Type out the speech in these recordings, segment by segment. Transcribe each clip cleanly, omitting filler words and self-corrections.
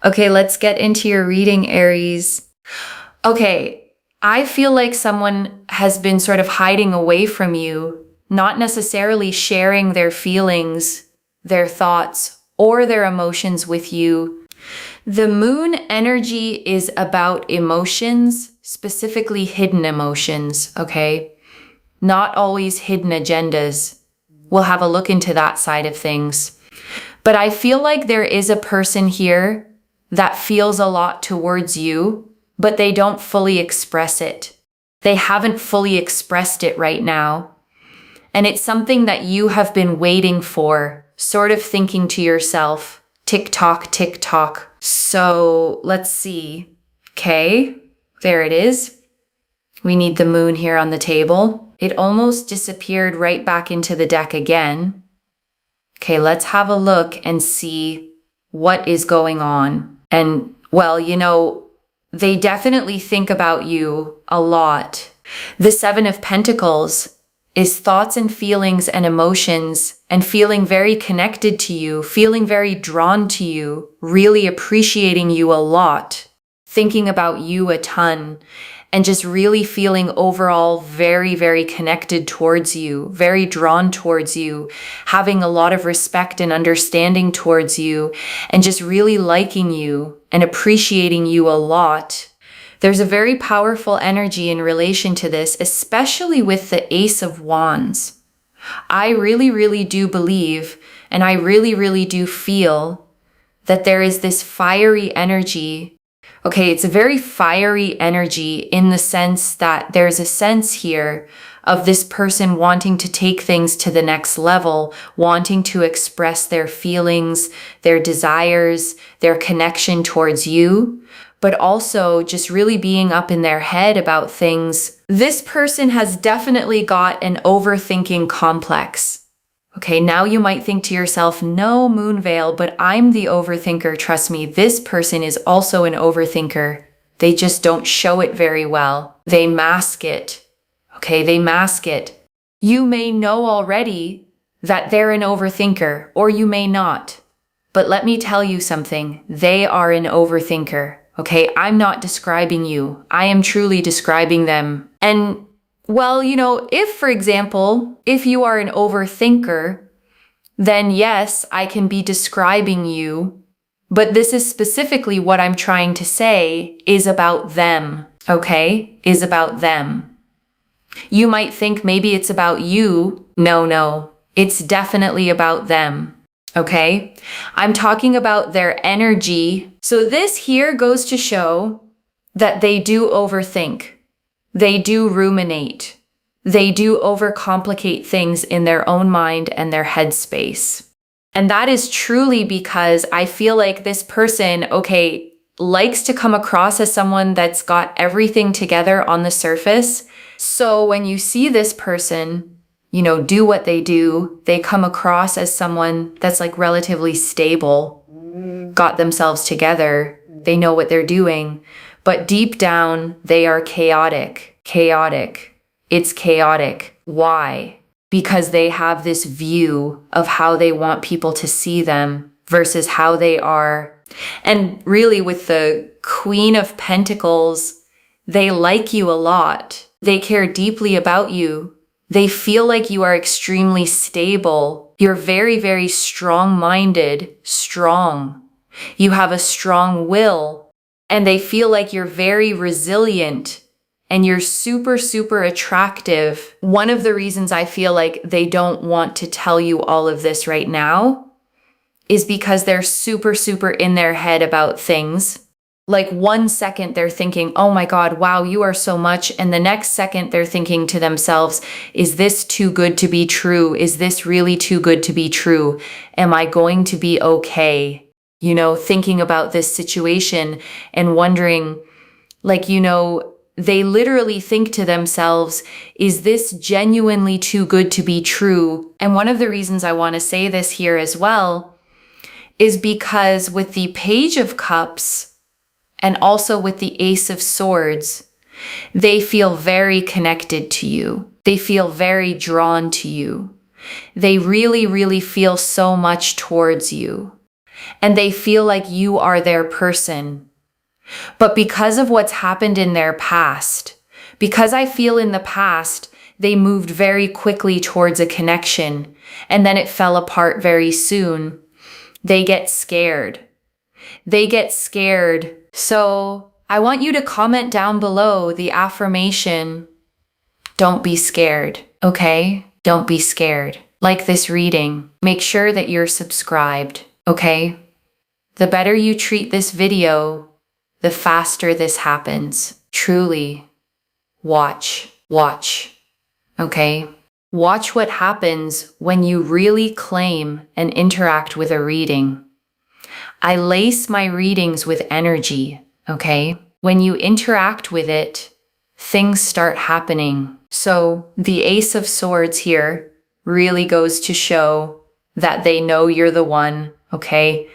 Okay, let's get into your reading, Aries. Okay, I feel like someone has been sort of hiding away from you, not necessarily sharing their feelings, their thoughts, or their emotions with you. The moon energy is about emotions, specifically hidden emotions, okay? Not always hidden agendas. We'll have a look into that side of things. But I feel like there is a person here that feels a lot towards you, but they don't fully express it. They haven't fully expressed it right now. And it's something that you have been waiting for, sort of thinking to yourself, tick tock, tick tock. So let's see. Okay, there it is. We need the moon here on the table. It almost disappeared right back into the deck again. Okay, let's have a look and see what is going on. And, well, they definitely think about you a lot. The Seven of Pentacles is thoughts and feelings and emotions and feeling very connected to you, feeling very drawn to you, really appreciating you a lot, thinking about you a ton, and just really feeling overall very, very connected towards you, very drawn towards you, having a lot of respect and understanding towards you, and just really liking you and appreciating you a lot. There's a very powerful energy in relation to this, especially with the Ace of Wands. I really, really do believe, and I really, really do feel that there is this fiery energy. Okay, it's a very fiery energy in the sense that there's a sense here of this person wanting to take things to the next level, wanting to express their feelings, their desires, their connection towards you, but also just really being up in their head about things. This person has definitely got an overthinking complex. Okay, now you might think to yourself, no, Moonveil, but I'm the overthinker. Trust me, this person is also an overthinker. They just don't show it very well. They mask it. Okay, they mask it. You may know already that they're an overthinker, or you may not. But let me tell you something. They are an overthinker. Okay, I'm not describing you. I am truly describing them. And well, if, for example, if you are an overthinker, then yes, I can be describing you, but this is specifically what I'm trying to say is about them, okay? Is about them. You might think maybe it's about you. No, it's definitely about them, okay? I'm talking about their energy. So this here goes to show that they do overthink. They do ruminate. They do overcomplicate things in their own mind and their headspace. And that is truly because I feel like this person, okay, likes to come across as someone that's got everything together on the surface. So when you see this person, do what they do, they come across as someone that's like relatively stable, got themselves together, they know what they're doing. But deep down, they are chaotic. Chaotic. It's chaotic. Why? Because they have this view of how they want people to see them versus how they are. And really with the Queen of Pentacles, they like you a lot. They care deeply about you. They feel like you are extremely stable. You're very, very strong-minded, strong. You have a strong will. And they feel like you're very resilient and you're super, super attractive. One of the reasons I feel like they don't want to tell you all of this right now is because they're super, super in their head about things. Like 1 second they're thinking, oh my God, wow, you are so much. And the next second they're thinking to themselves, is this too good to be true? Is this really too good to be true? Am I going to be okay? Thinking about this situation and wondering, they literally think to themselves, is this genuinely too good to be true? And one of the reasons I want to say this here as well is because with the Page of Cups and also with the Ace of Swords, they feel very connected to you. They feel very drawn to you. They really, really feel so much towards you. and they feel like you are their person. But because of what's happened in their past, because I feel in the past, they moved very quickly towards a connection and then it fell apart very soon, they get scared. They get scared. So I want you to comment down below the affirmation, don't be scared, okay? Don't be scared. Like this reading, make sure that you're subscribed, okay? The better you treat this video, the faster this happens. Truly, watch, okay? Watch what happens when you really claim and interact with a reading. I lace my readings with energy, okay? When you interact with it, things start happening. So the Ace of Swords here really goes to show that they know you're the one, okay?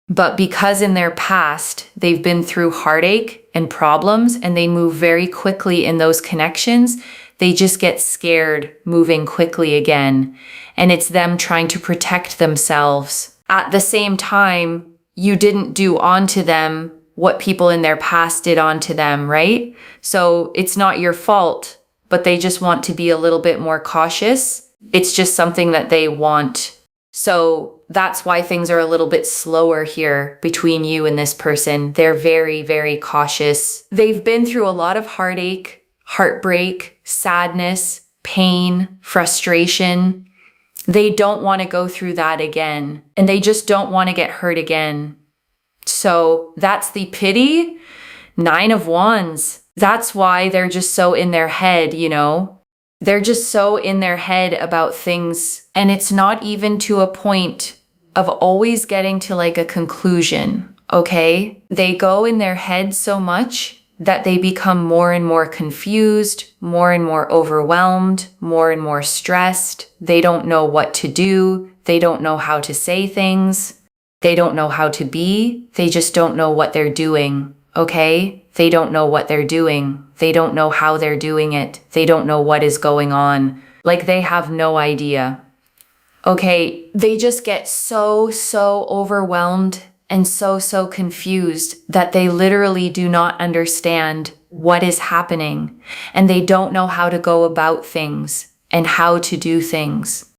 But because in their past, they've been through heartache and problems and they move very quickly in those connections, they just get scared moving quickly again. And it's them trying to protect themselves. At the same time, you didn't do onto them what people in their past did onto them, right? So it's not your fault, but they just want to be a little bit more cautious. It's just something that they want. So that's why things are a little bit slower here between you and this person. They're very, very cautious. They've been through a lot of heartache, heartbreak, sadness, pain, frustration. They don't want to go through that again, and they just don't want to get hurt again. So that's the pity. 9 of Wands. That's why they're just so in their head, you know? They're just so in their head about things, and it's not even to a point of always getting to like a conclusion, okay? They go in their head so much that they become more and more confused, more and more overwhelmed, more and more stressed. They don't know what to do. They don't know how to say things. They don't know how to be. They just don't know what they're doing, okay? They don't know what they're doing. They don't know how they're doing it. They don't know what is going on. Like they have no idea. Okay, they just get so overwhelmed and so confused that they literally do not understand what is happening, and they don't know how to go about things and how to do things.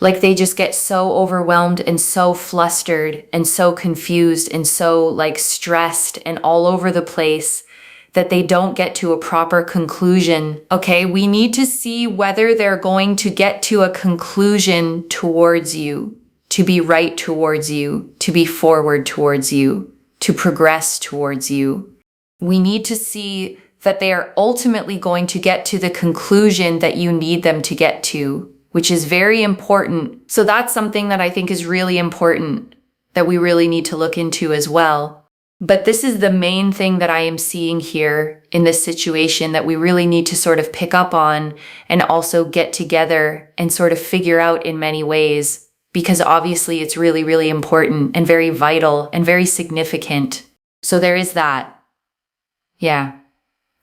Like they just get so overwhelmed and so flustered and so confused and so like stressed and all over the place that they don't get to a proper conclusion. Okay, we need to see whether they're going to get to a conclusion towards you, to be right towards you, to be forward towards you, to progress towards you. We need to see that they are ultimately going to get to the conclusion that you need them to get to, which is very important. So that's something that I think is really important that we really need to look into as well. But this is the main thing that I am seeing here in this situation that we really need to sort of pick up on and also get together and sort of figure out in many ways, because obviously it's really, really important and very vital and very significant. So there is that. Yeah.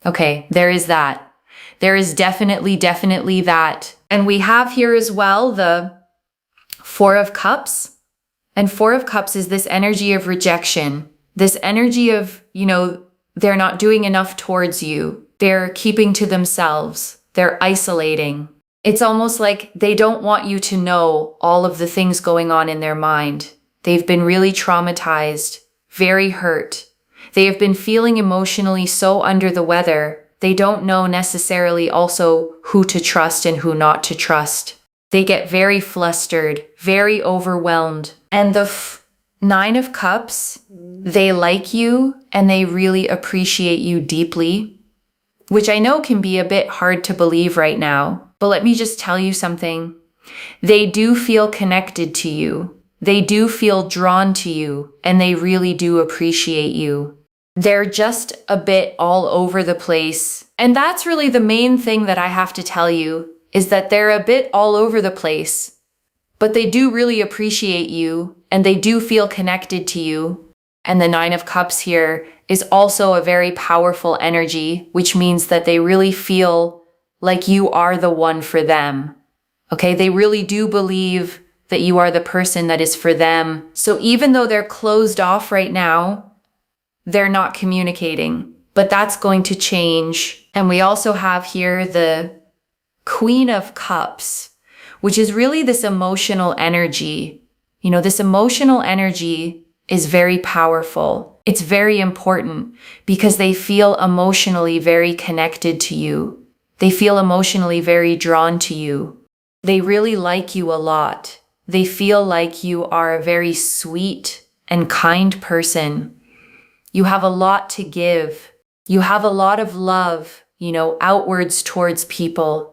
Okay, there is that. There is definitely that. And we have here as well the 4 of Cups. And 4 of Cups is this energy of rejection. This energy of, you know, they're not doing enough towards you. They're keeping to themselves. They're isolating. It's almost like they don't want you to know all of the things going on in their mind. They've been really traumatized, very hurt. They have been feeling emotionally so under the weather. They don't know necessarily also who to trust and who not to trust. They get very flustered, very overwhelmed. And the 9 of Cups, they like you and they really appreciate you deeply, which I know can be a bit hard to believe right now. But let me just tell you something. They do feel connected to you. They do feel drawn to you, and they really do appreciate you. They're just a bit all over the place. And that's really the main thing that I have to tell you, is that they're a bit all over the place, but they do really appreciate you and they do feel connected to you. And the 9 of Cups here is also a very powerful energy, which means that they really feel like you are the one for them. Okay, they really do believe that you are the person that is for them. So even though they're closed off right now, they're not communicating, but that's going to change. And we also have here the Queen of Cups, which is really this emotional energy. You know, this emotional energy is very powerful. It's very important because they feel emotionally very connected to you. They feel emotionally very drawn to you. They really like you a lot. They feel like you are a very sweet and kind person. You have a lot to give. You have a lot of love, outwards towards people.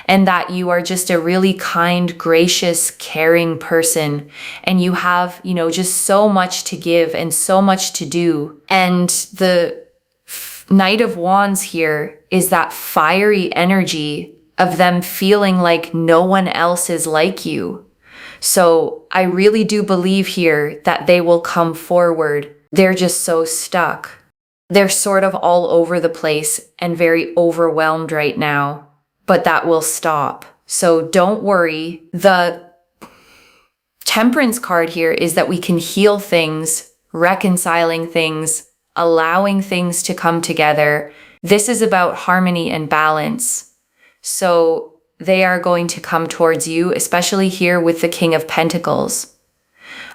And that you are just a really kind, gracious, caring person. And you have, just so much to give and so much to do. And the Knight of Wands here is that fiery energy of them feeling like no one else is like you. So I really do believe here that they will come forward. They're just so stuck. They're sort of all over the place and very overwhelmed right now. But that will stop. So don't worry. The Temperance card here is that we can heal things, reconciling things, allowing things to come together. This is about harmony and balance. So they are going to come towards you, especially here with the King of Pentacles.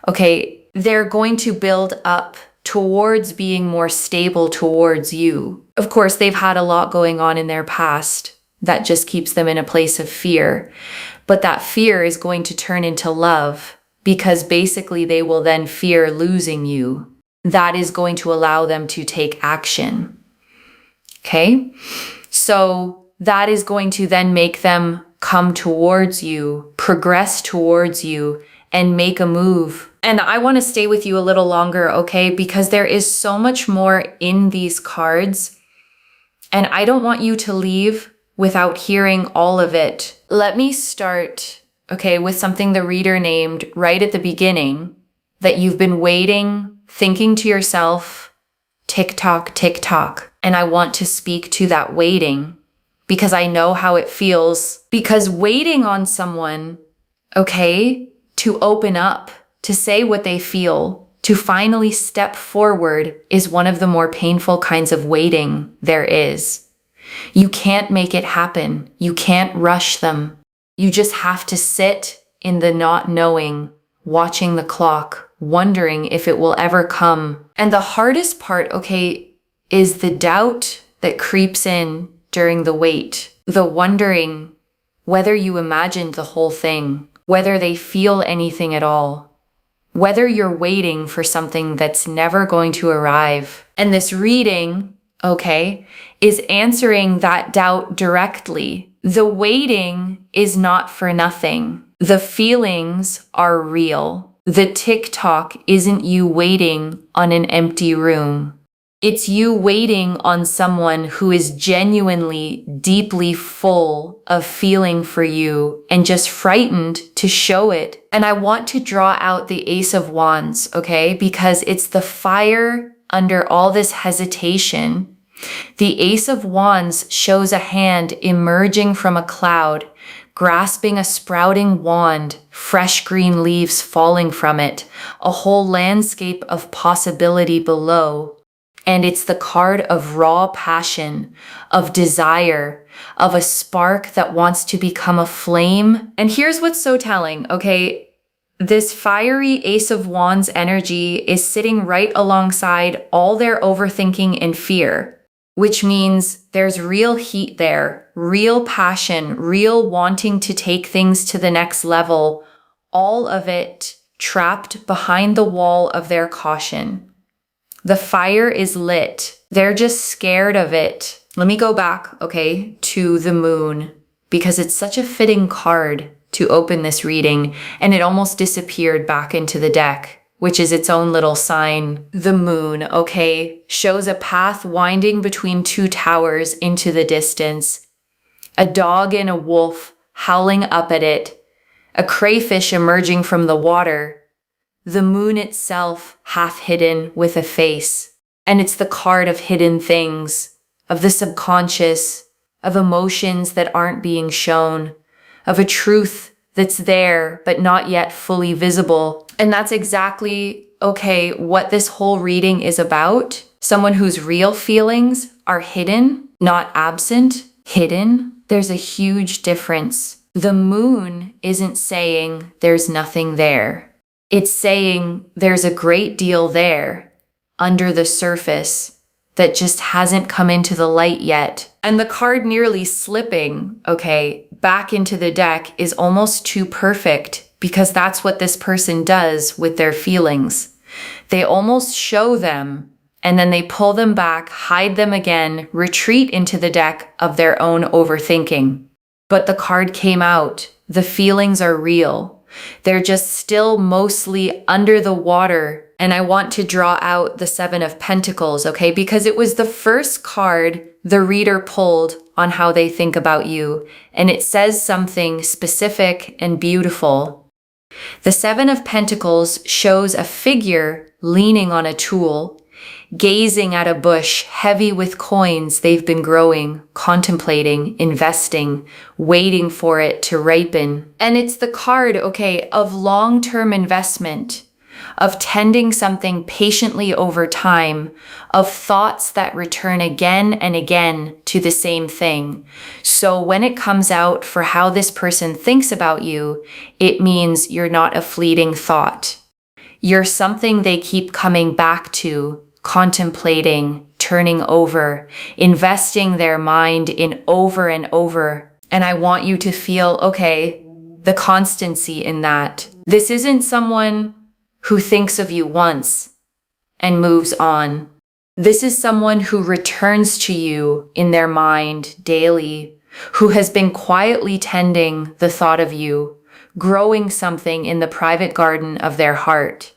Okay, they're going to build up towards being more stable towards you. Of course, they've had a lot going on in their past that just keeps them in a place of fear. But that fear is going to turn into love because basically they will then fear losing you. That is going to allow them to take action. Okay? So that is going to then make them come towards you, progress towards you, and make a move. And I want to stay with you a little longer, okay? Because there is so much more in these cards. And I don't want you to leave without hearing all of it. Let me start, with something the reader named right at the beginning, that you've been waiting, thinking to yourself, tick tock, tick tock. And I want to speak to that waiting because I know how it feels. Because waiting on someone, to open up, to say what they feel, to finally step forward is one of the more painful kinds of waiting there is. You can't make it happen. You can't rush them. You just have to sit in the not knowing, watching the clock, wondering if it will ever come. And the hardest part, is the doubt that creeps in during the wait. The wondering whether you imagined the whole thing, whether they feel anything at all, whether you're waiting for something that's never going to arrive. And this reading, is answering that doubt directly. The waiting is not for nothing. The feelings are real. The tick-tock isn't you waiting on an empty room. It's you waiting on someone who is genuinely, deeply full of feeling for you and just frightened to show it. And I want to draw out the Ace of Wands, because it's the fire under all this hesitation. The Ace of Wands shows a hand emerging from a cloud, grasping a sprouting wand, fresh green leaves falling from it, a whole landscape of possibility below. And it's the card of raw passion, of desire, of a spark that wants to become a flame. And here's what's so telling, This fiery Ace of Wands energy is sitting right alongside all their overthinking and fear, which means there's real heat there, real passion, real wanting to take things to the next level, all of it trapped behind the wall of their caution. The fire is lit. They're just scared of it. Let me go back, to the moon, because it's such a fitting card to open this reading, and it almost disappeared back into the deck, which is its own little sign. The moon, shows a path winding between two towers into the distance. A dog and a wolf howling up at it. A crayfish emerging from the water. The moon itself half hidden with a face. And it's the card of hidden things, of the subconscious, of emotions that aren't being shown, of a truth that's there, but not yet fully visible. And that's exactly, okay, what this whole reading is about. Someone whose real feelings are hidden, not absent, hidden. There's a huge difference. The moon isn't saying there's nothing there. It's saying there's a great deal there under the surface that just hasn't come into the light yet. And the card nearly slipping, okay, back into the deck is almost too perfect, because that's what this person does with their feelings. They almost show them and then they pull them back, hide them again, retreat into the deck of their own overthinking. But the card came out. The feelings are real. They're just still mostly under the water. And I want to draw out the Seven of Pentacles, okay? Because it was the first card the reader pulled on how they think about you. And it says something specific and beautiful. The Seven of Pentacles shows a figure leaning on a tool, gazing at a bush heavy with coins they've been growing, contemplating, investing, waiting for it to ripen. And it's the card, okay, of long-term investment, of tending something patiently over time, of thoughts that return again and again to the same thing. So when it comes out for how this person thinks about you, it means you're not a fleeting thought. You're something they keep coming back to, contemplating, turning over, investing their mind in over and over. And I want you to feel, okay, the constancy in that. This isn't someone who thinks of you once and moves on. This is someone who returns to you in their mind daily, who has been quietly tending the thought of you, growing something in the private garden of their heart,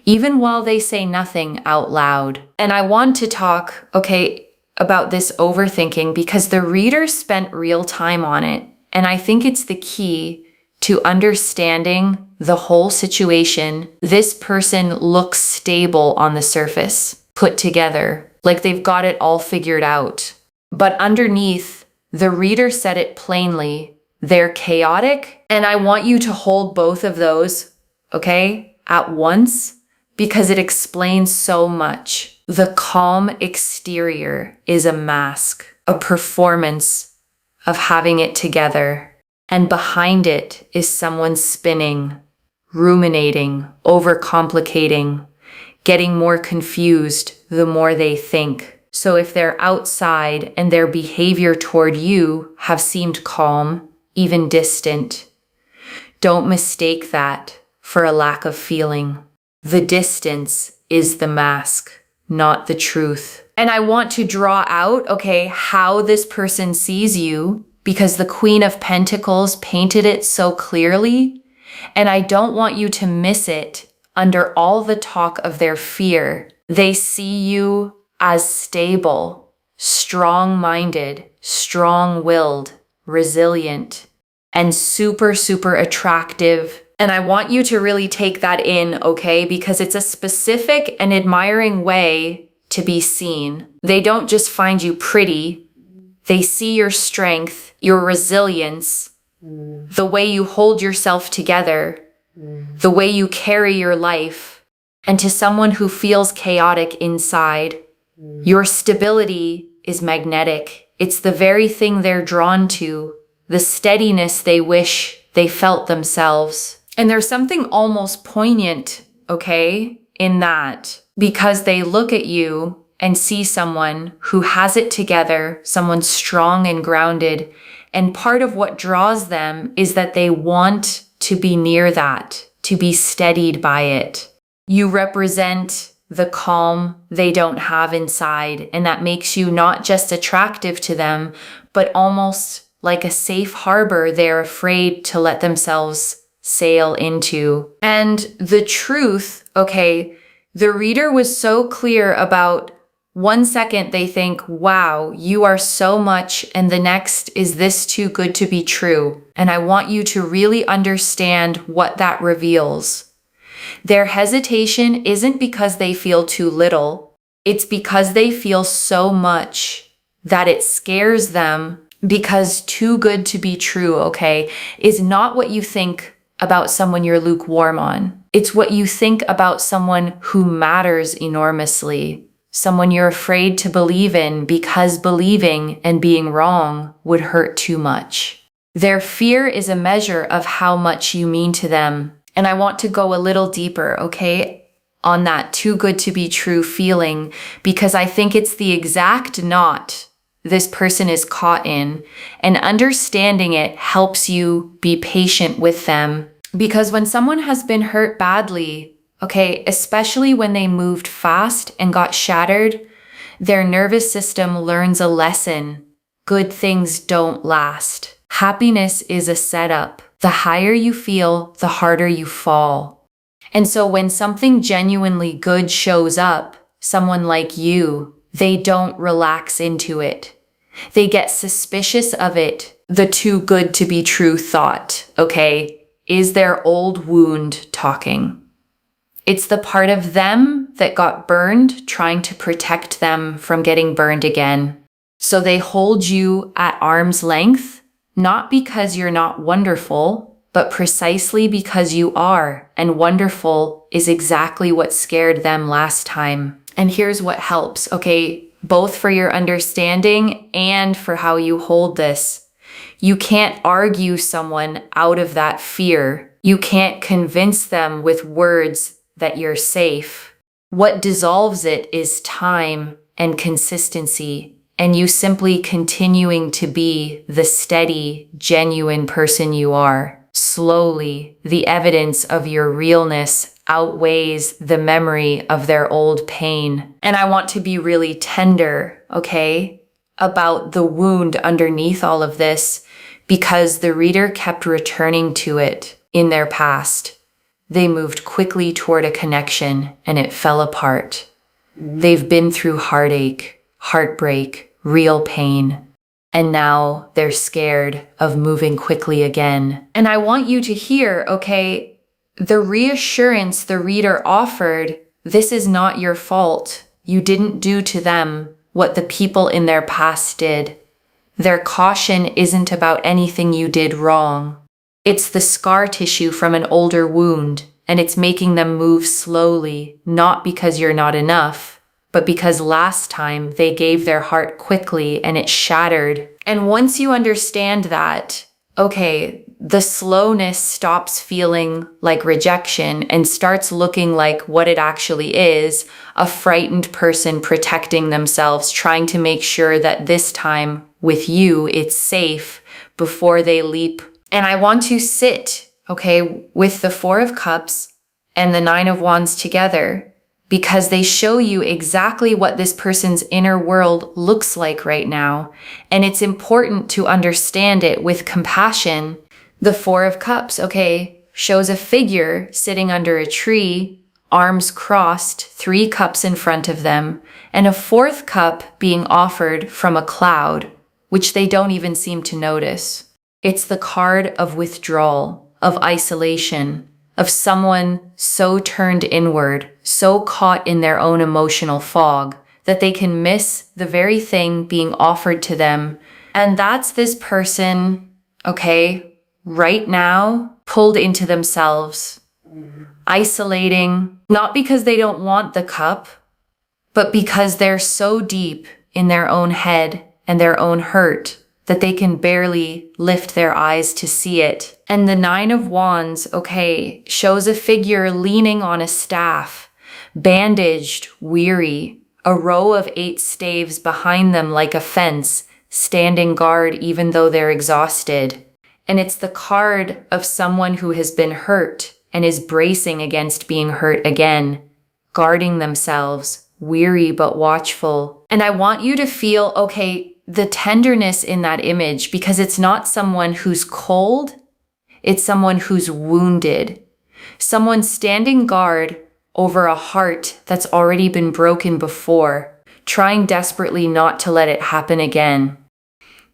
even while they say nothing out loud. And I want to talk, okay, about this overthinking because the reader spent real time on it. And I think it's the key to understanding the whole situation. This person looks stable on the surface, put together, like they've got it all figured out. But underneath, the reader said it plainly, they're chaotic. And I want you to hold both of those, okay, at once, because it explains so much. The calm exterior is a mask, a performance of having it together. And behind it is someone spinning, ruminating, overcomplicating, getting more confused the more they think. So if they're outside and their behavior toward you have seemed calm, even distant, don't mistake that for a lack of feeling. The distance is the mask, not the truth. And I want to draw out, okay, how this person sees you, because the Queen of Pentacles painted it so clearly, and I don't want you to miss it under all the talk of their fear. They see you as stable, strong-minded, strong-willed, resilient, and super, super attractive. And I want you to really take that in, okay? Because it's a specific and admiring way to be seen. They don't just find you pretty. They see your strength, your resilience, the way you hold yourself together, the way you carry your life. And to someone who feels chaotic inside, your stability is magnetic. It's the very thing they're drawn to, the steadiness they wish they felt themselves. And there's something almost poignant, okay, in that, because they look at you and see someone who has it together, someone strong and grounded. And part of what draws them is that they want to be near that, to be steadied by it. You represent the calm they don't have inside, and that makes you not just attractive to them, but almost like a safe harbor they're afraid to let themselves sail into. And the truth, okay, the reader was so clear about 1 second they think, wow, you are so much, and the next, is this too good to be true? And I want you to really understand what that reveals. Their hesitation isn't because they feel too little. It's because they feel so much that it scares them Because too good to be true, okay, is not what you think about someone you're lukewarm on. It's what you think about someone who matters enormously, someone you're afraid to believe in because believing and being wrong would hurt too much. Their fear is a measure of how much you mean to them. And I want to go a little deeper, okay, on that too good to be true feeling, because I think it's the exact knot this person is caught in, and understanding it helps you be patient with them. Because when someone has been hurt badly, okay, especially when they moved fast and got shattered, their nervous system learns a lesson. Good things don't last. Happiness is a setup. The higher you feel, the harder you fall. And so when something genuinely good shows up, someone like you, they don't relax into it. They get suspicious of it. The too good to be true thought, okay, is their old wound talking. It's the part of them that got burned trying to protect them from getting burned again. So they hold you at arm's length, not because you're not wonderful, but precisely because you are, and wonderful is exactly what scared them last time. And here's what helps, okay, both for your understanding and for how you hold this. You can't argue someone out of that fear. You can't convince them with words that you're safe. What dissolves it is time and consistency, and you simply continuing to be the steady, genuine person you are. Slowly, the evidence of your realness outweighs the memory of their old pain. And I want to be really tender, okay, about the wound underneath all of this, because the reader kept returning to it in their past. They moved quickly toward a connection and it fell apart. They've been through heartache, heartbreak, real pain. And now they're scared of moving quickly again. And I want you to hear, okay, the reassurance the reader offered, this is not your fault. You didn't do to them what the people in their past did. Their caution isn't about anything you did wrong. It's the scar tissue from an older wound, and it's making them move slowly, not because you're not enough, but because last time they gave their heart quickly and it shattered. And once you understand that, okay, the slowness stops feeling like rejection and starts looking like what it actually is, a frightened person protecting themselves, trying to make sure that this time with you, it's safe before they leap. And I want to sit, okay, with the Four of Cups and the Nine of Wands together, because they show you exactly what this person's inner world looks like right now. And it's important to understand it with compassion. The Four of Cups, okay, shows a figure sitting under a tree, arms crossed, 3 cups in front of them, and a 4th cup being offered from a cloud, which they don't even seem to notice. It's the card of withdrawal, of isolation, of someone so turned inward, so caught in their own emotional fog, that they can miss the very thing being offered to them. And that's this person, okay, right now, pulled into themselves, isolating, not because they don't want the cup, but because they're so deep in their own head and their own hurt that they can barely lift their eyes to see it. And the Nine of Wands, okay, shows a figure leaning on a staff, bandaged, weary, a row of 8 staves behind them like a fence, standing guard even though they're exhausted. And it's the card of someone who has been hurt and is bracing against being hurt again, guarding themselves, weary but watchful. And I want you to feel, okay, the tenderness in that image, because it's not someone who's cold, it's someone who's wounded. Someone standing guard over a heart that's already been broken before, trying desperately not to let it happen again.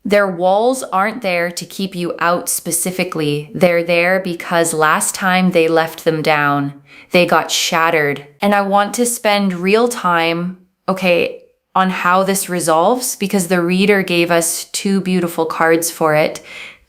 Their walls aren't there to keep you out specifically. They're there because last time they left them down, they got shattered. And I want to spend real time, okay, on how this resolves because the reader gave us two beautiful cards for it,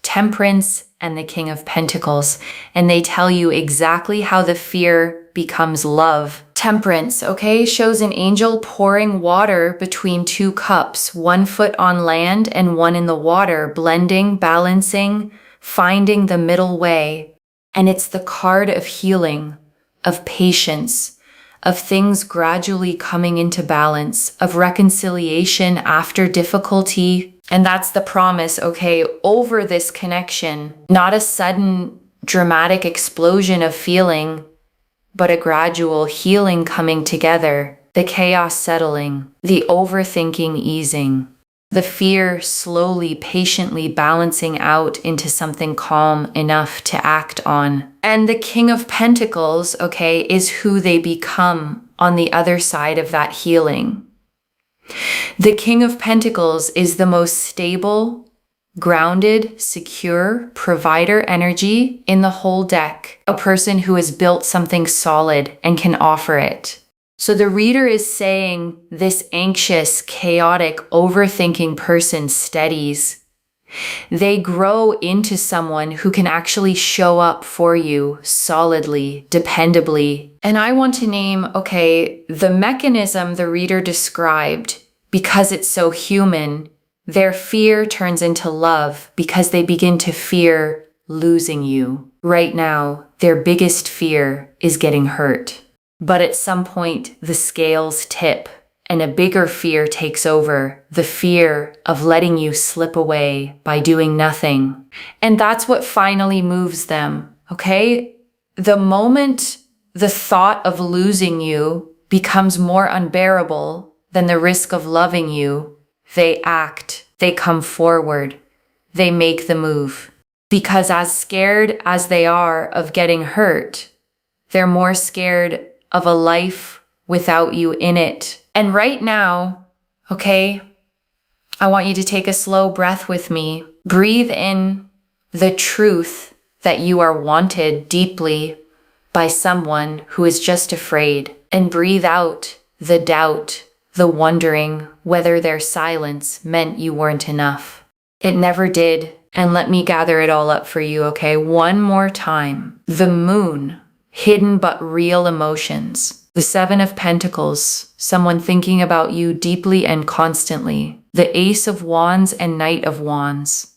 Temperance and the King of Pentacles, and they tell you exactly how the fear becomes love. Temperance, okay, shows an angel pouring water between two cups, 1 foot on land and 1 in the water, blending, balancing, finding the middle way. And it's the card of healing, of patience, of things gradually coming into balance, of reconciliation after difficulty. And that's the promise, okay, over this connection, not a sudden dramatic explosion of feeling, but a gradual healing coming together, the chaos settling, the overthinking easing, the fear slowly, patiently balancing out into something calm enough to act on. And the King of Pentacles, okay, is who they become on the other side of that healing. The King of Pentacles is the most stable, grounded, secure provider energy in the whole deck, a person who has built something solid and can offer it. So the reader is saying this anxious, chaotic, overthinking person steadies. They grow into someone who can actually show up for you solidly, dependably. And I want to name, okay, the mechanism the reader described, because it's so human. Their fear turns into love because they begin to fear losing you. Right now, their biggest fear is getting hurt. But at some point, the scales tip and a bigger fear takes over, the fear of letting you slip away by doing nothing. And that's what finally moves them, okay? The moment the thought of losing you becomes more unbearable than the risk of loving you, they act, they come forward, they make the move. Because as scared as they are of getting hurt, they're more scared of a life without you in it. And right now, okay, I want you to take a slow breath with me. Breathe in the truth that you are wanted deeply by someone who is just afraid. And breathe out the doubt, the wondering whether their silence meant you weren't enough. It never did. And let me gather it all up for you, okay? One more time. The Moon, hidden but real emotions. The 7 of Pentacles, someone thinking about you deeply and constantly. The Ace of Wands and Knight of Wands.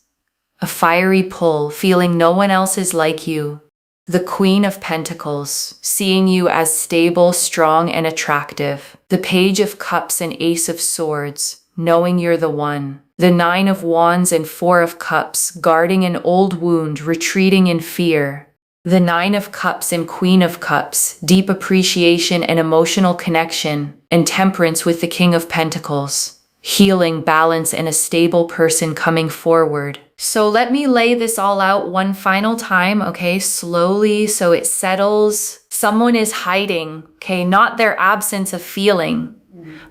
A fiery pull, feeling no one else is like you. The Queen of Pentacles, seeing you as stable, strong, and attractive. The Page of Cups and Ace of Swords, knowing you're the one. The 9 of Wands and 4 of Cups, guarding an old wound, retreating in fear. The 9 of Cups and Queen of Cups, deep appreciation and emotional connection, and Temperance with the King of Pentacles. Healing, balance, and a stable person coming forward. So let me lay this all out one final time, okay, slowly so it settles. Someone is hiding, okay, not their absence of feeling,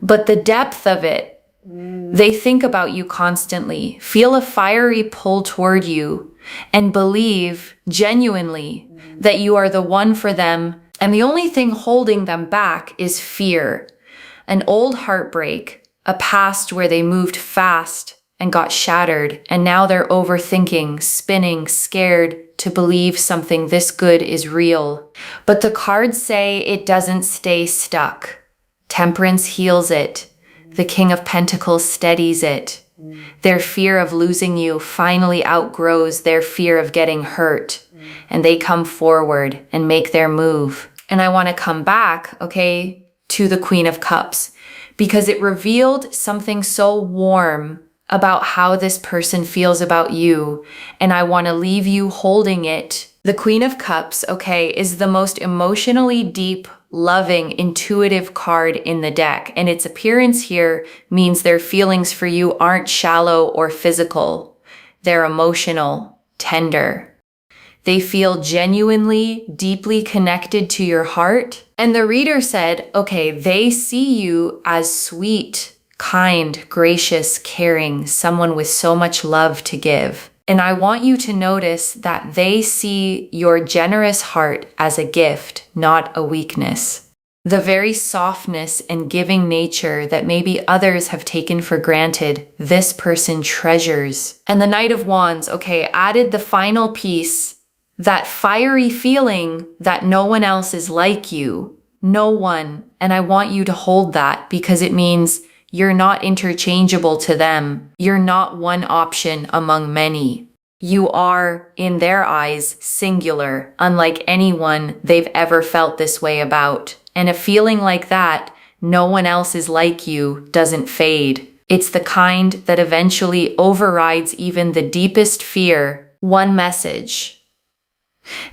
but the depth of it. They think about you constantly, feel a fiery pull toward you, and believe genuinely that you are the one for them. And the only thing holding them back is fear, an old heartbreak, a past where they moved fast and got shattered, and now they're overthinking, spinning, scared to believe something this good is real. But the cards say it doesn't stay stuck. Temperance heals it. The King of Pentacles steadies it. Their fear of losing you finally outgrows their fear of getting hurt, and they come forward and make their move. And I want to come back, okay, to the Queen of Cups, because it revealed something so warm about how this person feels about you, and I want to leave you holding it. The Queen of Cups, okay, is the most emotionally deep, loving, intuitive card in the deck, and its appearance here means their feelings for you aren't shallow or physical. They're emotional, tender. They feel genuinely, deeply connected to your heart. And the reader said, okay, they see you as sweet, kind, gracious, caring, someone with so much love to give. And I want you to notice that they see your generous heart as a gift, not a weakness. The very softness and giving nature that maybe others have taken for granted, this person treasures. And the Knight of Wands, okay, added the final piece, that fiery feeling that no one else is like you. No one. And I want you to hold that because it means you're not interchangeable to them. You're not one option among many. You are, in their eyes, singular, unlike anyone they've ever felt this way about. And a feeling like that, no one else is like you, doesn't fade. It's the kind that eventually overrides even the deepest fear. One message.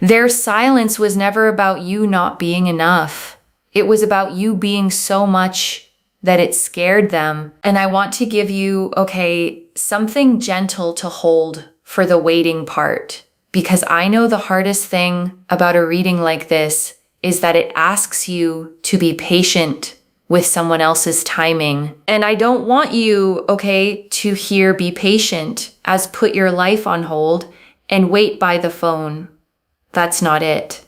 Their silence was never about you not being enough. It was about you being so much that it scared them. And I want to give you, okay, something gentle to hold for the waiting part, because I know the hardest thing about a reading like this is that it asks you to be patient with someone else's timing. And I don't want you, okay, to hear be patient as put your life on hold and wait by the phone. That's not it.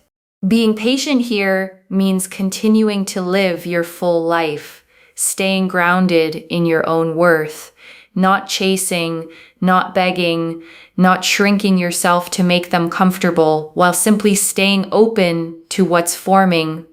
Being patient here means continuing to live your full life, staying grounded in your own worth, not chasing, not begging, not shrinking yourself to make them comfortable, while simply staying open to what's forming.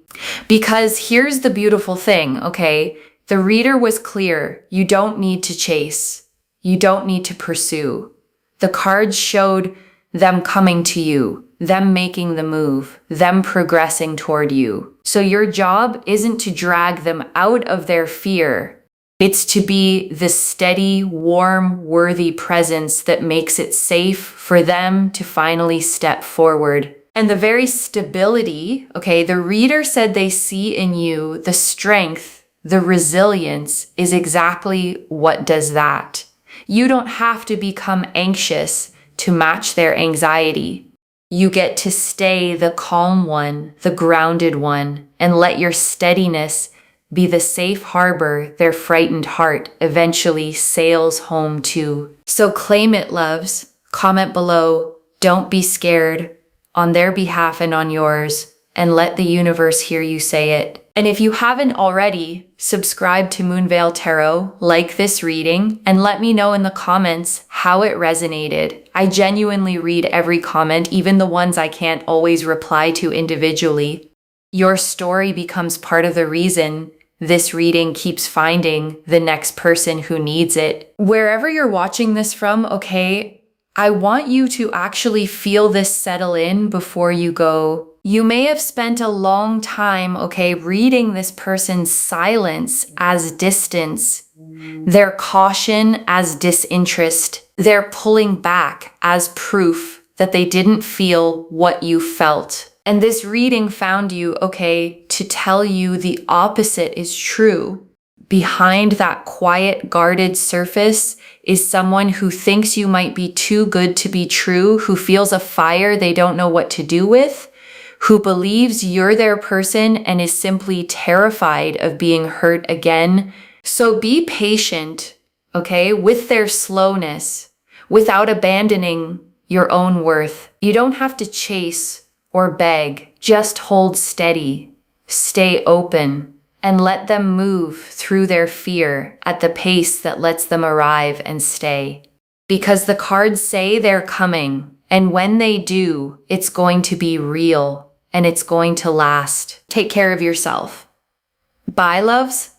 Because here's the beautiful thing, okay? The reader was clear. You don't need to chase. You don't need to pursue. The cards showed them coming to you, them making the move, them progressing toward you. So your job isn't to drag them out of their fear. It's to be the steady, warm, worthy presence that makes it safe for them to finally step forward. And the very stability, okay, the reader said they see in you the strength, the resilience is exactly what does that. You don't have to become anxious to match their anxiety. You get to stay the calm one, the grounded one, and let your steadiness be the safe harbor their frightened heart eventually sails home to. So claim it, loves. Comment below. Don't be scared, on their behalf and on yours, and let the universe hear you say it. And if you haven't already, subscribe to Moonveil Tarot, like this reading, and let me know in the comments how it resonated. I genuinely read every comment, even the ones I can't always reply to individually. Your story becomes part of the reason this reading keeps finding the next person who needs it. Wherever you're watching this from, okay, I want you to actually feel this settle in before you go. You may have spent a long time, okay, reading this person's silence as distance, their caution as disinterest, their pulling back as proof that they didn't feel what you felt. And this reading found you, okay, to tell you the opposite is true. Behind that quiet, guarded surface is someone who thinks you might be too good to be true, who feels a fire they don't know what to do with, who believes you're their person and is simply terrified of being hurt again. So be patient, okay, with their slowness, without abandoning your own worth. You don't have to chase or beg, just hold steady, stay open, and let them move through their fear at the pace that lets them arrive and stay. Because the cards say they're coming, and when they do, it's going to be real, and it's going to last. Take care of yourself. Bye, loves.